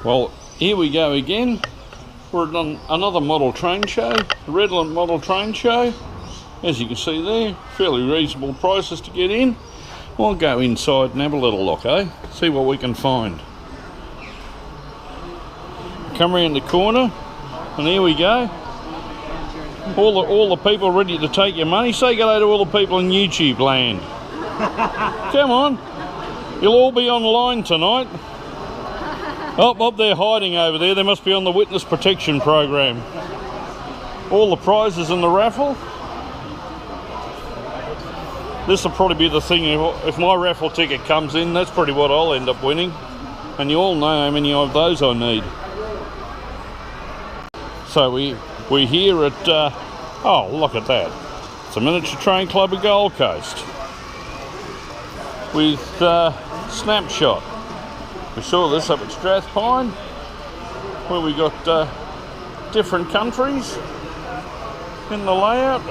Well, here we go again. We're at another model train show, the Redland Model Train Show. As you can see there, fairly reasonable prices to get in. We'll go inside and have a little look, eh? See what we can find. Come around the corner, and here we go. All the people ready to take your money. Say good day to all the people in YouTube land. Come on. You'll all be online tonight. Oh, they're hiding over there. They must be on the witness protection program. All the prizes in the raffle. This will probably be the thing. If my raffle ticket comes in, that's probably what I'll end up winning. And you all know how many of those I need. So we're here at, oh, look at that. It's a miniature train club of Gold Coast. With Snapshot. We saw this up at Strathpine, where we got different countries in the layout.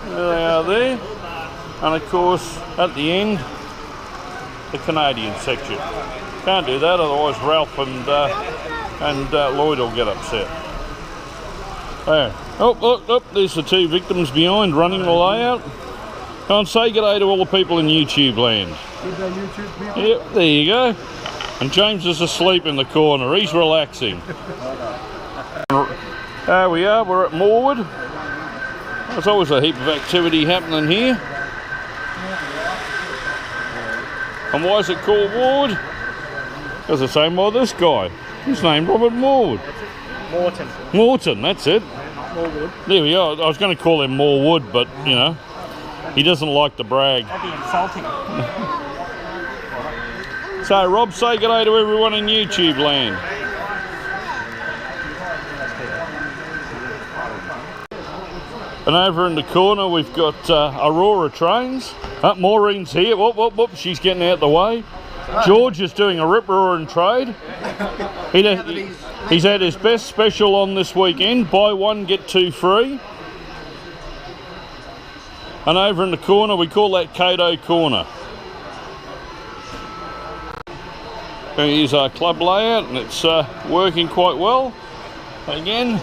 There they are there. And of course, at the end, the Canadian section. Can't do that, otherwise Ralph and Lloyd will get upset. There. Oh, look, look, there's the two victims behind running the layout. Go and say good day to all the people in YouTube land. Good day, YouTube people. Yep, there you go. And James is asleep in the corner. He's relaxing. There we are, we're at Morwood. There's always a heap of activity happening here. And why is it called Ward? Because it's owned by this guy. His name's Robert Morwood. Morton, that's it. Morwood. There we are. I was going to call him Morwood, but you know, he doesn't like to brag. That'd be insulting. So Rob, say good day to everyone in YouTube land. And over in the corner we've got Aurora Trains. Maureen's here. Whoop, whoop, whoop. She's getting out the way. George is doing a rip-roaring trade. He's had his best special on this weekend. Buy one, get two free. And over in the corner, we call that Cato Corner. And here's our club layout, and it's working quite well. Again,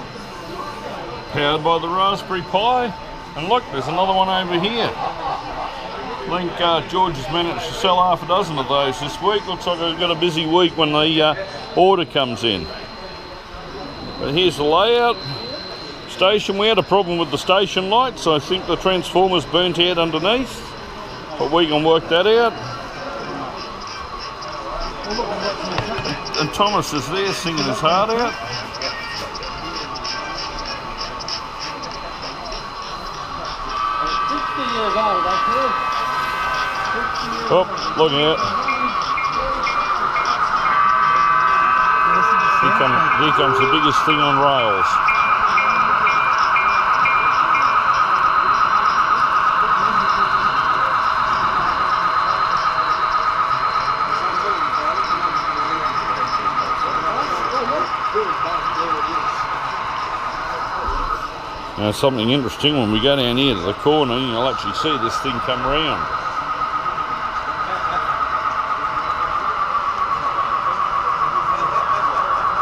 powered by the Raspberry Pi. And look, there's another one over here. I think George has managed to sell half a dozen of those this week. Looks like I've got a busy week when the order comes in. But here's the layout. Station, we had a problem with the station lights. I think the transformer's burnt out underneath. But we can work that out. And Thomas is there singing his heart out. Oh, look out. Here comes the biggest thing on rails. Now something interesting, when we go down here to the corner, you'll actually see this thing come round.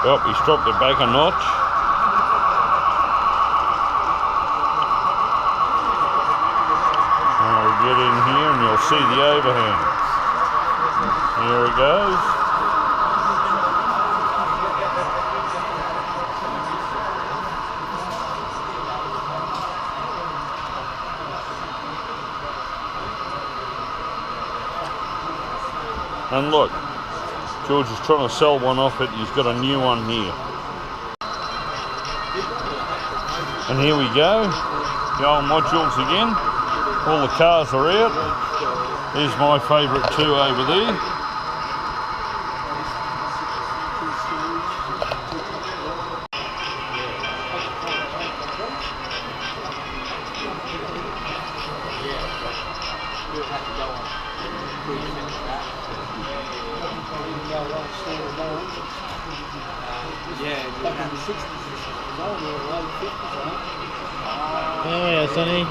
Oh, he's dropped it back a notch. And we'll get in here and you'll see the overhang. Here it goes. And look, George is trying to sell one off it. He's got a new one here. And here we go. The old modules again. All the cars are out. There's my favourite two over there. Yeah, Sonny.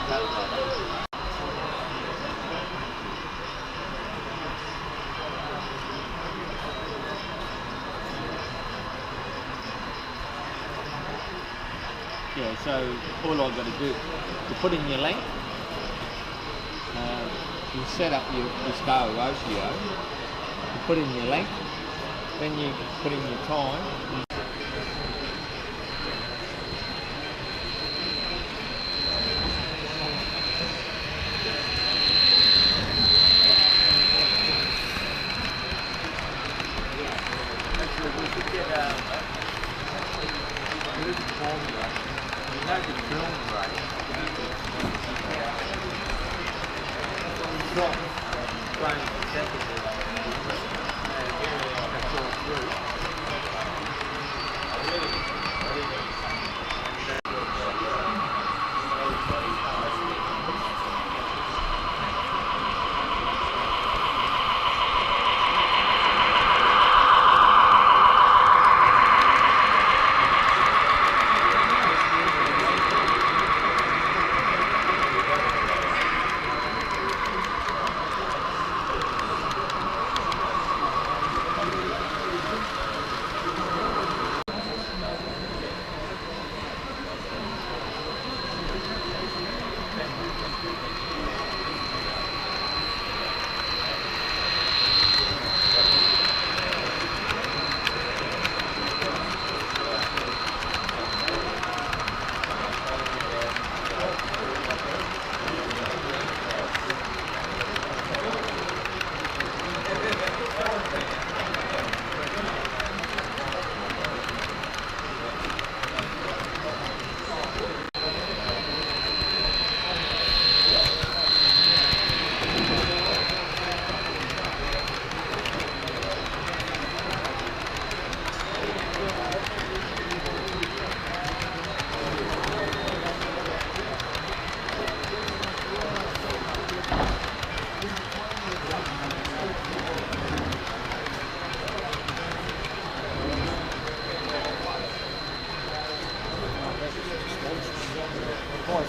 Yeah, so all I've got to do, you put in your length, you set up your scale ratio, you put in your length, then you put in your time.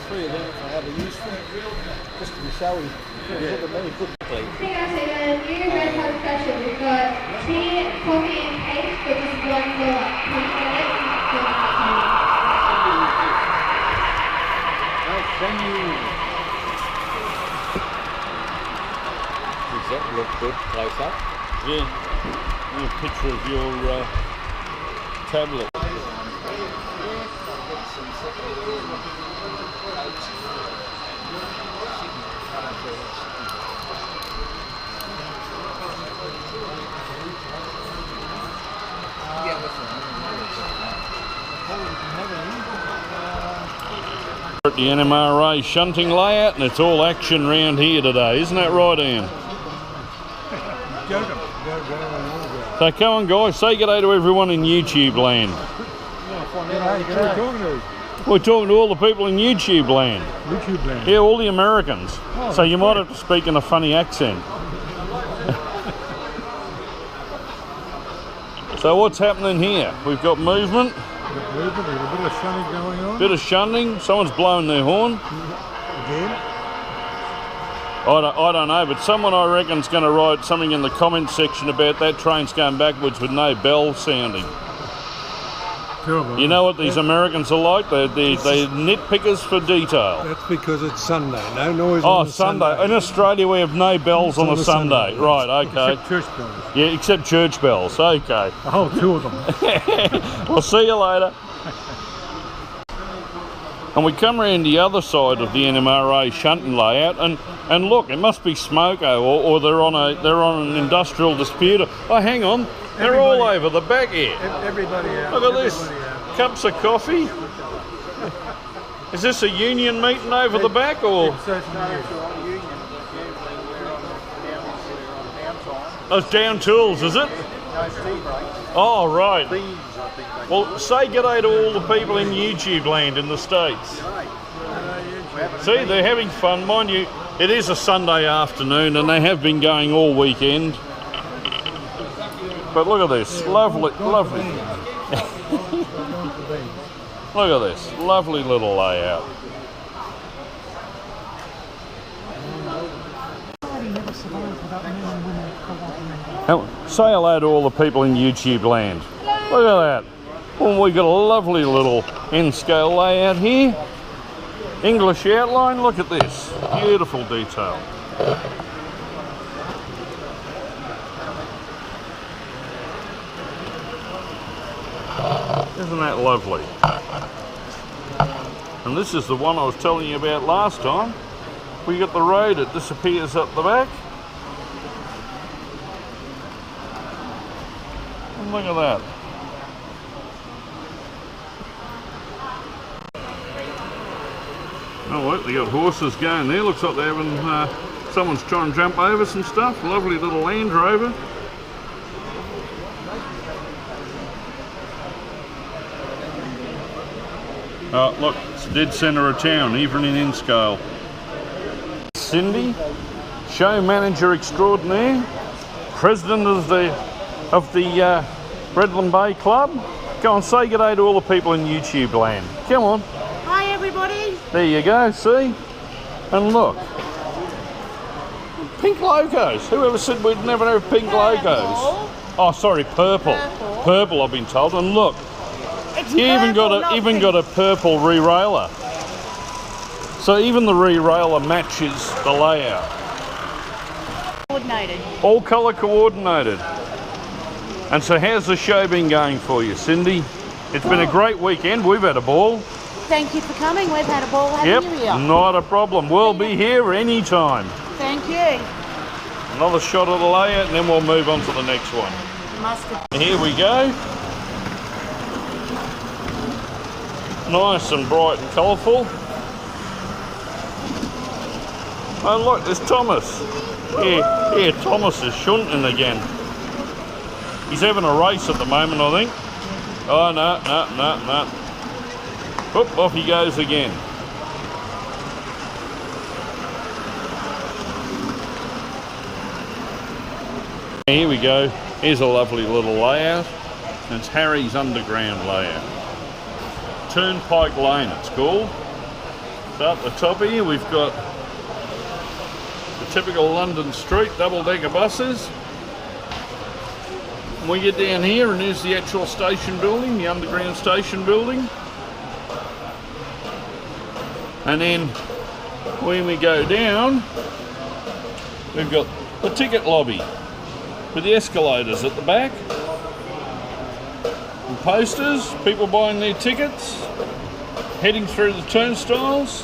Three of them if I have a use for it, just to be showy. Look at me, good. Hey guys, so the new red hot special, we've got tea, coffee and cake for just $1. Can you get it? Can you? Does that look good close up? Yeah. A picture of your tablet. At the NMRA shunting layout, and it's all action round here today, isn't that right, Ian? So come on guys, say good day to everyone in YouTube land. We're talking to all the people in YouTube land. YouTube land. Yeah, all the Americans. Oh, so you might have to speak in a funny accent. So what's happening here? We've got movement. There's a bit of shunting going on. Bit of shunting. Someone's blowing their horn. Again? I don't know, but someone I reckon is going to write something in the comments section about that train's going backwards with no bell sounding. Terrible. You know what these Americans are like? They're nitpickers for detail. That's because it's Sunday. No noise Oh, on Sunday. In Australia, we have no bells on a Sunday. Right, okay. Except church bells. Yeah, except church bells. Okay. A whole two of them. We'll see you later. And we come around the other side of the NMRA shunting layout, and look, it must be Smoko, or they're on an industrial dispute. Oh, hang on, they're all over the back here. Everybody out. Look at this, cups of coffee. Is this a union meeting over the back, or? Oh, it's down tools, is it? Oh, right. Well, say g'day to all the people in YouTube land in the States. See, they're having fun. Mind you, it is a Sunday afternoon and they have been going all weekend. But look at this, lovely. Look at this, lovely little layout. say hello to all the people in YouTube land. Look at that. Well, we got a lovely little N-scale layout here. English outline, look at this. Beautiful detail. Isn't that lovely? And this is the one I was telling you about last time. We got the road, it disappears up the back. And look at that. Oh look, they got horses going there. Looks like they're having, someone's trying to jump over some stuff. Lovely little Land Rover. Oh look, it's dead centre of town, even in N-scale. Cindy, show manager extraordinaire, president of the Redland Bay Club. Go and say good day to all the people in YouTube land. Come on. Hi everybody. There you go, see? And look. Pink logos. Whoever said we'd never have pink logos? Oh, sorry, purple. Purple, I've been told. And look, It's you even got a purple re-railer. So even the re-railer matches the layout. Coordinated. All colour coordinated. And so how's the show been going for you, Cindy? It's been a great weekend. We've had a ball. Thank you for coming. We've had a ball having you here. Not a problem. We'll be here anytime. Thank you. Another shot of the layout and then we'll move on to the next one. Here we go. Nice and bright and colourful. Oh look, there's Thomas. Yeah, Thomas is shunting again. He's having a race at the moment, I think. Oh, no. Oop, off he goes again. Here we go. Here's a lovely little layout. And it's Harry's underground layout. Turnpike Lane, it's called. So up the top here, we've got the typical London street, double-decker buses. And we get down here and there's the actual station building, the underground station building. And then when we go down, we've got the ticket lobby with the escalators at the back. And posters, people buying their tickets, heading through the turnstiles,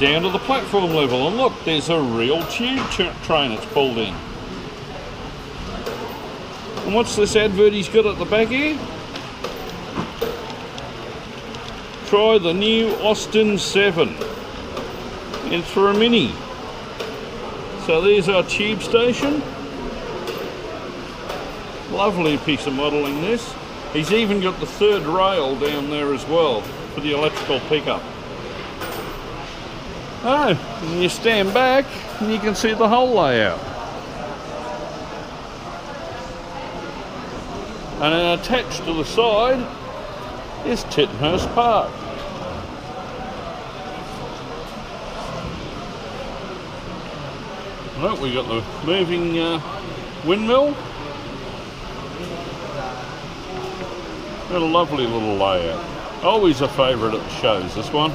down to the platform level. And look, there's a real tube train that's pulled in. And what's this advert he's got at the back here? Try the new Austin 7. It's for a Mini. So there's our tube station. Lovely piece of modelling this. He's even got the third rail down there as well for the electrical pickup. Oh, and you stand back and you can see the whole layout. And then attached to the side is Tittenhurst Park. Look, we got the moving windmill. Got a lovely little layout. Always a favourite at the shows, this one.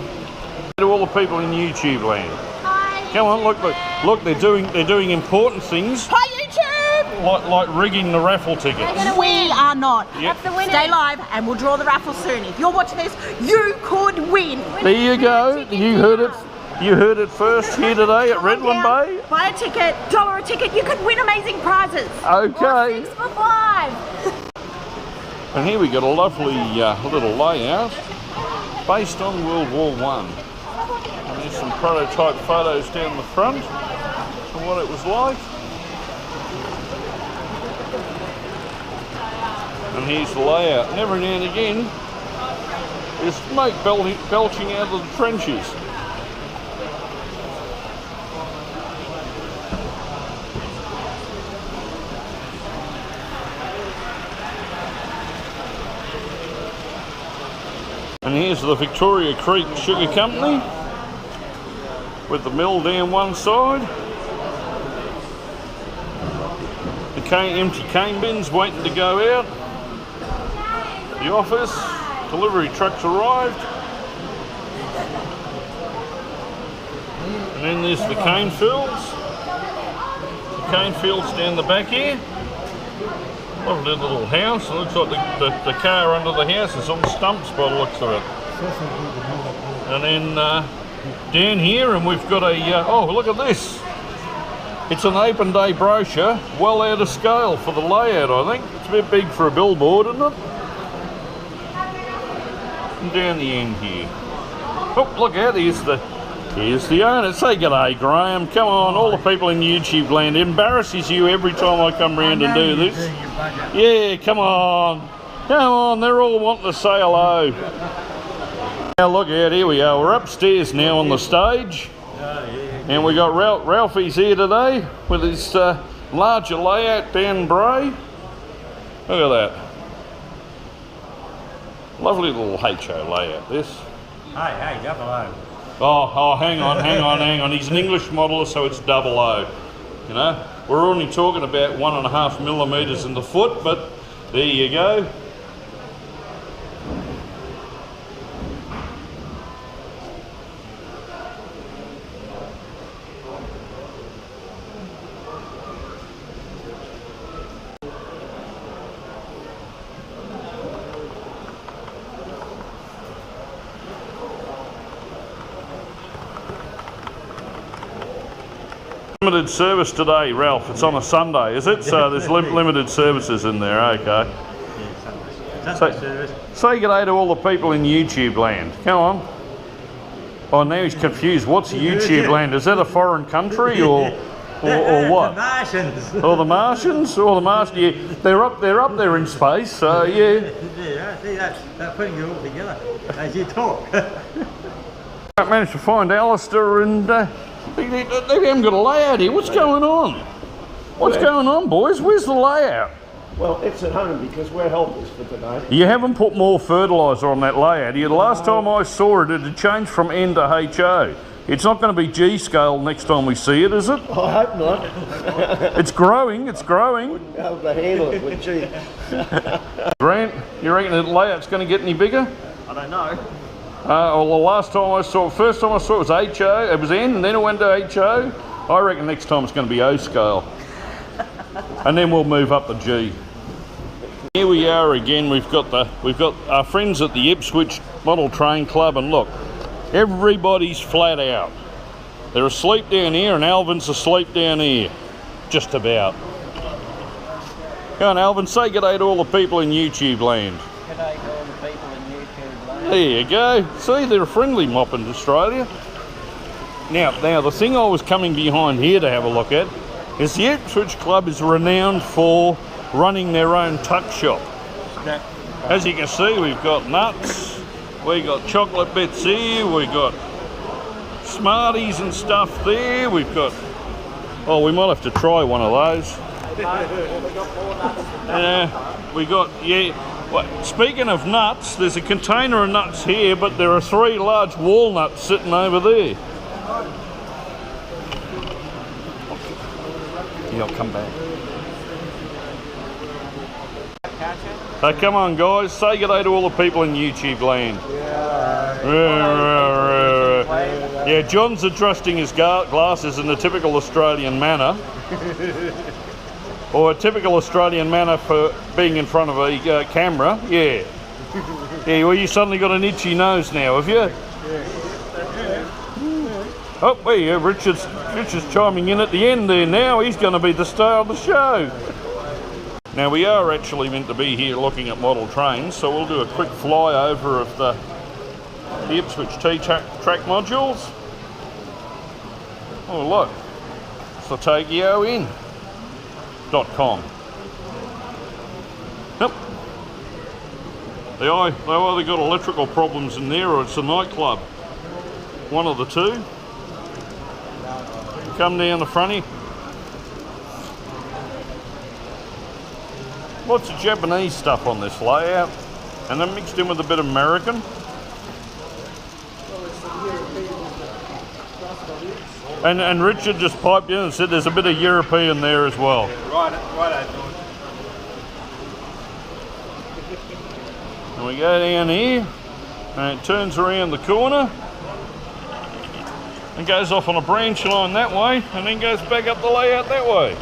To all the people in YouTube land. Hi. Come on, look, they're doing important things. Hi YouTube. Like rigging the raffle tickets. We are not. Yep. Stay live and we'll draw the raffle soon. If you're watching this, you could win. There you go. You heard it. You heard it first here today at Redland Bay. Buy a ticket, $1 a ticket. You could win amazing prizes. Okay. 6 for 5. And here we got a lovely little layout based on World War I. And there's some prototype photos down the front of what it was like. And here's the layout. And every now and again, there's smoke belching out of the trenches. And here's the Victoria Creek Sugar Company with the mill down one side. empty cane bins waiting to go out. The office, delivery trucks arrived. And then there's the cane fields. The cane fields down the back here. Lovely little house. It looks like the car under the house is on stumps by the looks of it. And then down here, and we've got a, oh, look at this. It's an open day brochure, well out of scale for the layout, I think. It's a bit big for a billboard, isn't it? And down the end here. Oh, look out, here's the owner. Say g'day, Graham. Come on, all the people in YouTube land. It embarrasses you every time I come round and do this. Yeah, come on. Come on, they're all wanting to say hello. Now look out, here we are. We're upstairs now on the stage. And we got Ralphie's here today with his larger layout down Bray. Look at that. Lovely little HO layout, this. Hey, double O. Oh, hang on. He's an English modeler, so it's double O. You know, we're only talking about 1.5 millimetres in the foot, but there you go. Limited service today, Ralph. It's on a Sunday, is it? So there's limited services in there, okay. Say g'day to all the people in YouTube land. Come on. Oh, now he's confused. What's YouTube land? Is that a foreign country or what? The Martians. Or the Martians? Or the Martians? Yeah, they're up there in space. So yeah. Yeah, see that's putting it all together as you talk. I managed to find Alistair and. They haven't got a layout here. What's going on? What's going on, boys? Where's the layout? Well, it's at home because we're helpers for today. You haven't put more fertiliser on that layout. The last time I saw it, it had changed from N to HO. It's not going to be G scale next time we see it, is it? I hope not. It's growing, it's growing. Wouldn't be able to handle it with G. Grant, you reckon the layout's going to get any bigger? I don't know. Well, the last time I saw it, first time I saw it was HO, it was N, and then it went to HO. I reckon next time it's going to be O scale. And then we'll move up to G. Here we are again, we've got our friends at the Ipswich Model Train Club, and look, everybody's flat out. They're asleep down here, and Alvin's asleep down here. Just about. Come on, Alvin, say g'day to all the people in YouTube land. G'day to all the people in YouTube land. There you go. See, they're a friendly mop in Australia. Now, the thing I was coming behind here to have a look at is the Ipswich Club is renowned for running their own tuck shop. As you can see, we've got nuts, we got chocolate bits here, we've got Smarties and stuff there, we've got, oh, we might have to try one of those. We got, yeah, well, speaking of nuts, there's a container of nuts here, but there are 3 large walnuts sitting over there. Yeah, I'll come back. So come on, guys, say g'day to all the people in YouTube land. Yeah, John's adjusting his glasses in a typical Australian manner. Or a typical Australian manner for being in front of a camera, yeah. Yeah, well, you suddenly got an itchy nose now, have you? Oh, hey, Richard's chiming in at the end there now. He's going to be the star of the show. Now, we are actually meant to be here looking at model trains, so we'll do a quick flyover of the Ipswich T-track modules. Oh, look, it's the TokyoIn.com. Yep. They either got electrical problems in there or it's a nightclub. One of the two. Come down the fronty. Lots of Japanese stuff on this layout, and then mixed in with a bit of American. And Richard just piped in and said there's a bit of European there as well. Right. And we go down here, and it turns around the corner, and goes off on a branch line that way, and then goes back up the layout that way.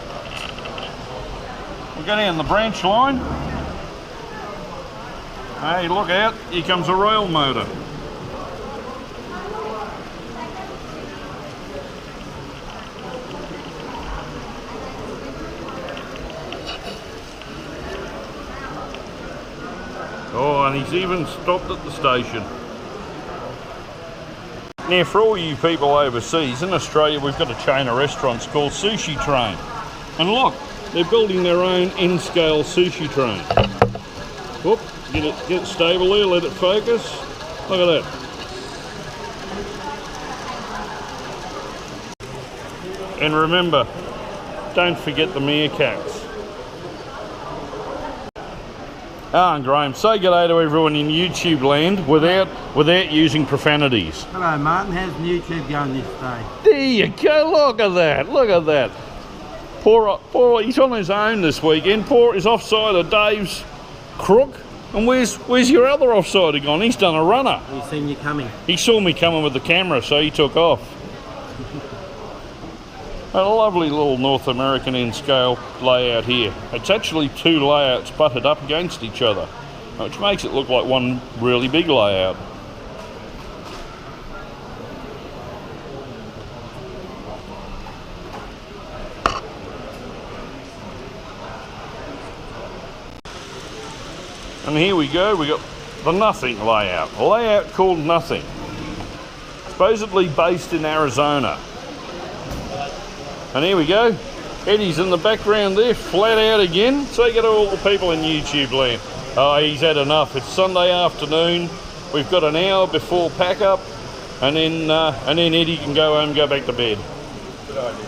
We go down the branch line. Hey, look out, here comes a rail motor. Oh, and he's even stopped at the station. Now, for all you people overseas, in Australia we've got a chain of restaurants called Sushi Train. And look, they're building their own in-scale sushi train. Whoop, get it stable there, let it focus. Look at that. And remember, don't forget the meerkats. And Graham, say g'day to everyone in YouTube land without using profanities. Hello Martin, how's YouTube going this day? There you go, look at that, look at that. Poor, he's on his own this weekend. Poor is offside of Dave's crook. And where's your other offside gone? He's done a runner. He's seen you coming. He saw me coming with the camera, so he took off. A lovely little North American in-scale layout here. It's actually two layouts butted up against each other, which makes it look like one really big layout. And here we go, we got the Nothing layout, a layout called Nothing, supposedly based in Arizona. And here we go, Eddie's in the background there, flat out again. Say get to all the people in YouTube land. Oh, he's had enough. It's Sunday afternoon. We've got an hour before pack up, and then Eddie can go home and go back to bed. Good idea.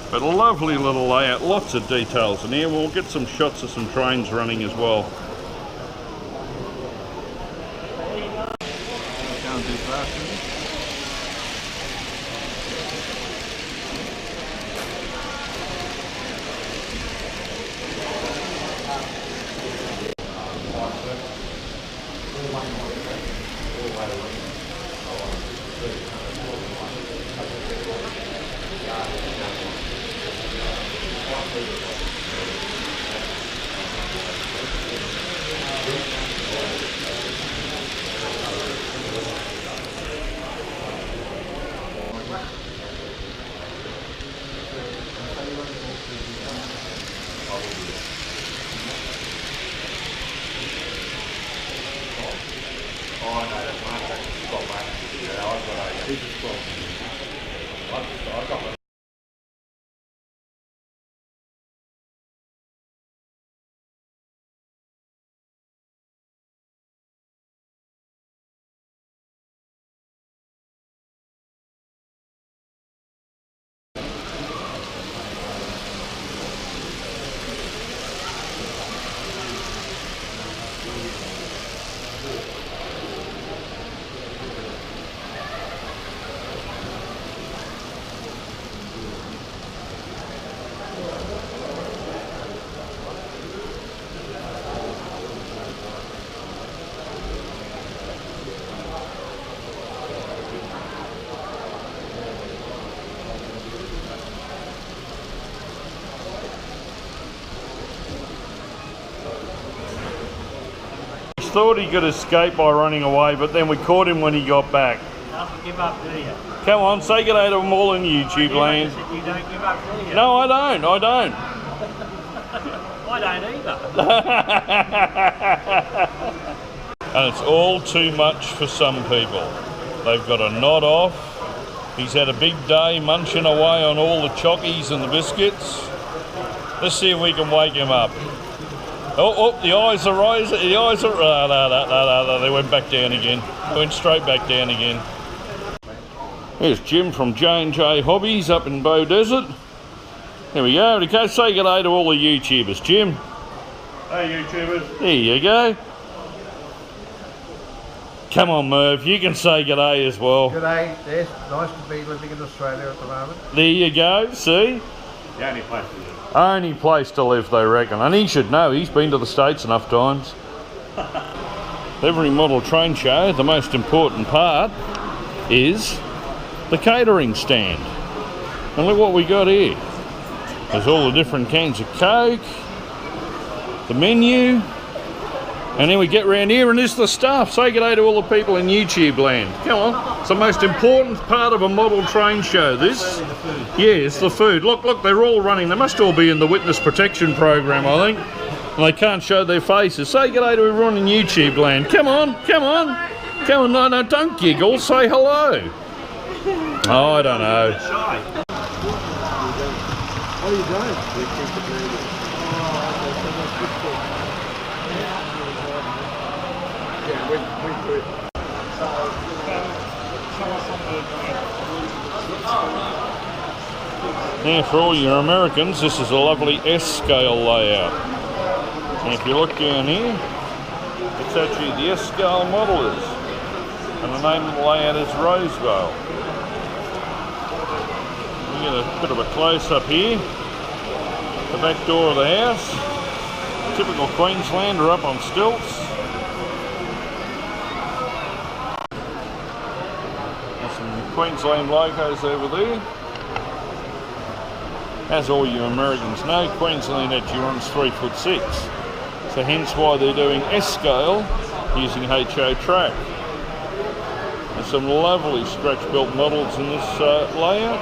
But a lovely little layout, lots of details in here. We'll get some shots of some trains running as well. Thought he could escape by running away, but then we caught him when he got back. You don't give up, do you? Come on, say good day to them all in YouTube land. You don't give up, do you? No, I don't. I don't either. And it's all too much for some people. They've got a nod off. He's had a big day munching away on all the chockies and the biscuits. Let's see if we can wake him up. Oh, the eyes are rising. The eyes are... No, they went back down again. They went straight back down again. Here's Jim from J&J Hobbies up in Bow Desert. Here we go. Okay, say good day to all the YouTubers. Jim. Hey YouTubers. There you go. Come on, Merv. You can say good day as well. G'day, yes, nice to be living in Australia at the moment. There you go. See? The only place to live. Only place to live, they reckon. And he should know, he's been to the States enough times. Every model train show, the most important part is the catering stand. And look what we got here. There's all the different cans of Coke, the menu, and then we get round here and this is the stuff. Say good day to all the people in YouTube land. Come on, it's the most important part of a model train show, this. Yeah, it's the food. Look, they're all running. They must all be in the witness protection program, I think. And they can't show their faces. Say good day to everyone in YouTube land. Come on. No, don't giggle, say hello. Oh, I don't know. What are you doing? Now for all your Americans, this is a lovely S-scale layout. And if you look down here, it's actually the S-scale model is. And the name of the layout is Rosevale. We get a bit of a close-up here. The back door of the house. Typical Queenslander up on stilts. There's some Queensland logos over there. As all you Americans know, Queensland actually runs 3'6", so hence why they're doing S-scale using HO track. There's some lovely stretch-built models in this layout.